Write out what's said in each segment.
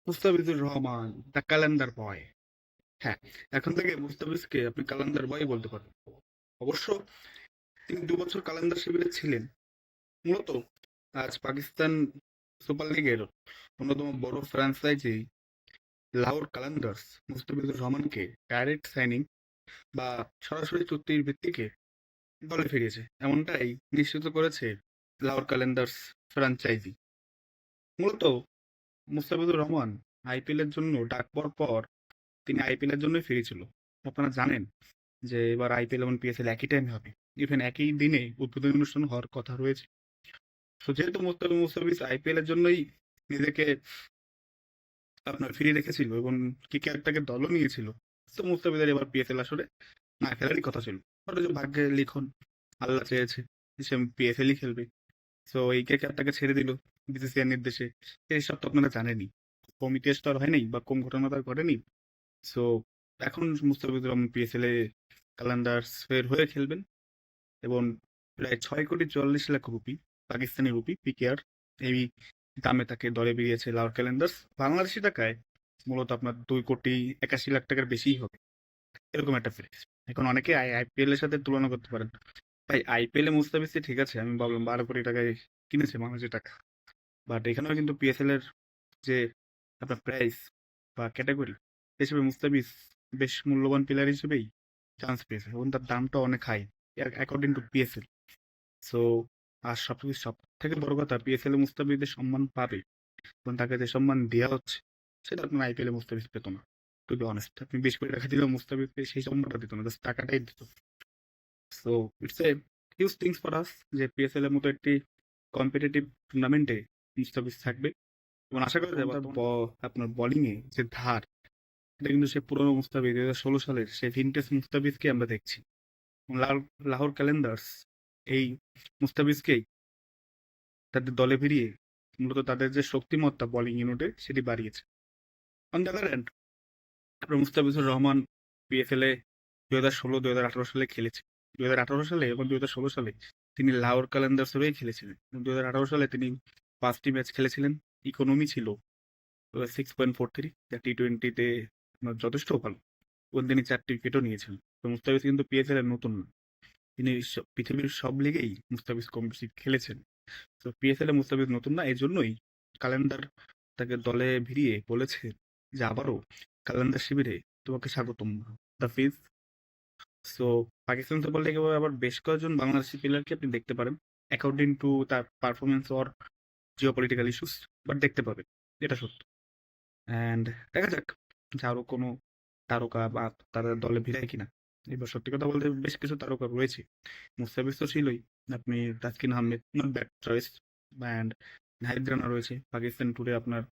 Mustafizur Rahman, the calendar বয়। হ্যাঁ, এখন থেকে মুস্তাফিজকে আপনি ক্যালেন্ডার বয় বলতে পারেন। অবশ্য তিনি 2 বছর ক্যালেন্ডার শিবিরে ছিলেন। মূলত আজ পাকিস্তান সুপার লিগের অন্যতম বড় ফ্র্যাঞ্চাইজি লাহোর কালান্দার্স মুস্তাফিজুর রহমানকে ডাইরেক্ট সাইনিং বা সরাসরি চুক্তির ভিত্তিতে দলে ফিরিয়েছে, এমনটাই নিশ্চিত করেছে লাহোর কালান্দার্স ফ্র্যাঞ্চাইজি। মূলত মুস্তাফিজুর রহমান আইপিএল এর জন্য ডাক পাওয়ার পর তিনি আইপিএল এর জন্যই ফিরেছিল। আপনারা জানেন যে এবার আইপিএল এবং পিএসএল একই টাইমে হবে, ইভেন একই দিনে উদ্বোধনী অনুষ্ঠান হওয়ার কথা রয়েছে। তো যেহেতু মুস্তাফিজ আইপিএল এর জন্যই নিজেকে আপনার ফিরিয়ে রেখেছিল এবং কেকেআরটাকে দলও নিয়েছিল, তো মুস্তাফিজের এবার পিএসএল আসলে না খেলারই কথা ছিল। ওটা যে ভাগ্যে লিখন, আল্লাহ চেয়েছে সে পিএসএলই খেলবে। তো এই কেকেআরটাকে ছেড়ে দিল বিসিসিআই নির্দেশে। এইসব তো আপনারা জানেনই, কম ইতিহাস তো আর হয় নাই বা কম ঘটনা তো আর ঘটেনি। সো এখন মুস্তাফিজুর রহমান পিএসএল এ কালান্দার্স এর হয়ে খেলবেন এবং প্রায় 6,44,00,000 রুপি, পাকিস্তানি রুপি পিকেআর, এই দামে তাকে দলে বেরিয়েছে লাহোর ক্যালেন্ডার্স। বাংলাদেশি টাকায় মূলত আপনার 2,81,00,000 টাকার বেশিই হবে, এরকম একটা প্রাইস। এখন অনেকে আইপিএল এর সাথে তুলনা করতে পারেন, ভাই আইপিএল এ মুস্তাফিজ ঠিক আছে, আমি ভাবলাম 12 কোটি টাকায় কিনেছে বাংলাদেশি টাকা, বাট এখানেও কিন্তু পিএসএল এর যে আপনার প্রাইস বা ক্যাটাগরি হিসেবে মুস্তাফিজ বেশ মূল্যবান প্লেয়ার হিসেবেই চান্স পেয়েছে এবং তার দামটা অনেক high according to PSL. So আর সব থেকে বড় কথা, পিএসএল এ মুস্তাফিজ যে সম্মান পাবে এবং তাকে যে সম্মান দেওয়া হচ্ছে সেটা আপনার আইপিএল এ মুস্তাফিজ পেত না। টু বি অনেস্ট, আপনি 20 কোটি টাকা দিলেও মুস্তাফিজকে সেই সম্মানটা দিত না, জাস্ট টাকাটাই দিত। So it's a huge things for us যে পিএসএল এর মতো একটি কম্পিটিটিভ টুর্নামেন্টে মুস্তাফিজ থাকবে এবং আশা করা যায় আপনার বোলিং এ যে ধার, এটা কিন্তু সে পুরনো মুস্তাফিজ 2016 সালের সেই ভিনটেজ মুস্তাফিজকে আমরা দেখছি। এবং লাহোর ক্যালেন্ডার্স এই মুস্তাফিজকেই তাদের দলে ফিরিয়ে মূলত তাদের যে শক্তিমত্তা বোলিং ইউনিটে সেটি বাড়িয়েছে। অন দ্য আদার হ্যান্ড, আপনার মুস্তাফিজুর রহমান পিএসএল এ 2016-2018 সালে খেলেছে। 2018 সালে এবং 2016 সালে তিনি লাহোর কালান্দার্স হয়েই খেলেছিলেন। 2018 সালে তিনি 5টি ম্যাচ খেলেছিলেন, ইকোনমি ছিল 6.43, যা টি-20-তে যথেষ্ট ভালো, এবং তিনি 4টি উইকেটও নিয়েছিলেন। তো মুস্তাফিজ কিন্তু পিএসএল এর নতুন না, তিনি পৃথিবীর সব লিগেই মুস্তাফিজ কম বেশি খেলেছেন। তো পিএসএল এ মুস্তাফিজ নতুন না, এই জন্যই কালেন্ডার তাকে দলে ভিড়িয়ে বলেছে যে আবারও কালেন্ডার শিবিরে তোমাকে স্বাগতম মুস্তাফিজ। সো পাকিস্তান সুপার লিগে আবার বেশ কয়েকজন বাংলাদেশি প্লেয়ারকে আপনি দেখতে পারেন অ্যাকর্ডিং টু তার performance or Jio political issues, but দেখতে পাবেন, এটা সত্য। অ্যান্ড দেখা যাক যে আরো কোনো তারকা বা তাদের দলে ভিড়ায় কিনা। এবার সত্যি কথা বলতে বেশ কিছু তারকা রয়েছে, মুস্তাফিজ তো ছিলই, আপনি Taskin Ahmed not bad choice, and Nahid Rana রয়েছে পাকিস্তান ট্যুরে আপনার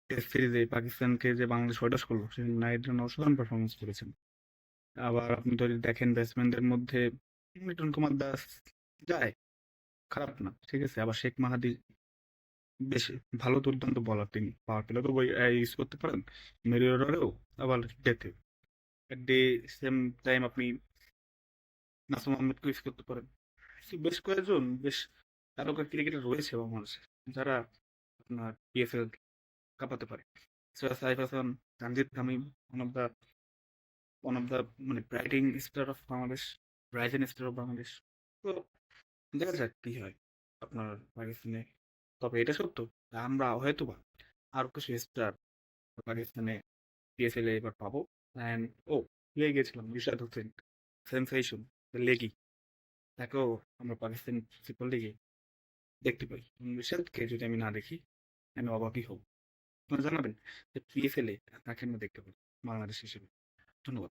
টেস্ট সিরিজে পাকিস্তানকে যে বাংলাদেশ হোয়াইট করলো, সে নাহিদ রানা অসাধারণ পারফরমেন্স করেছেন। আবার আপনি যদি দেখেন ব্যাটসম্যানদের মধ্যে লিটন কুমার দাস যায়, খারাপ না, ঠিক আছে। আবার শেখ মাহাদি বেশ ভালো, দুর্দান্ত বলার, তিনি পাওয়ার প্লে তো ইউজ করতে পারেন মিডল অর্ডারেও, আবার ডেতে ডে সেম টাইম আপনি নাসুম আহমেদকে ইউজ করতে পারেন। বেশ কয়েকজন বেশ তারকা ক্রিকেটার রয়েছে বাংলাদেশে যারা আপনার পিএসএল কাঁপাতে পারে। Syed Saif Hasan, Tanzid Tamim, one of the one of the মানে brighting star of Bangladesh, rising star of Bangladesh. তো দেখা যাক কি হয় আপনার পাকিস্তানে। তবে এটা সত্য, আমরা হয়তোবা আরো কিছু স্টার পাকিস্তানে পিএসএল এ এবার পাবো। অ্যান্ড ও ভুলে গেছিলাম, রিশাদ হোসেন সেন্সেশন লেগি, তাকেও আমরা পাকিস্তান সুপার লিগে দেখতে পাই। রিশাদকে যদি আমি না দেখি আমি অবাকই হব। আপনারা জানাবেন যে পিএসএল এ তাকে আমরা দেখতে পাই বাংলাদেশ হিসেবে। ধন্যবাদ।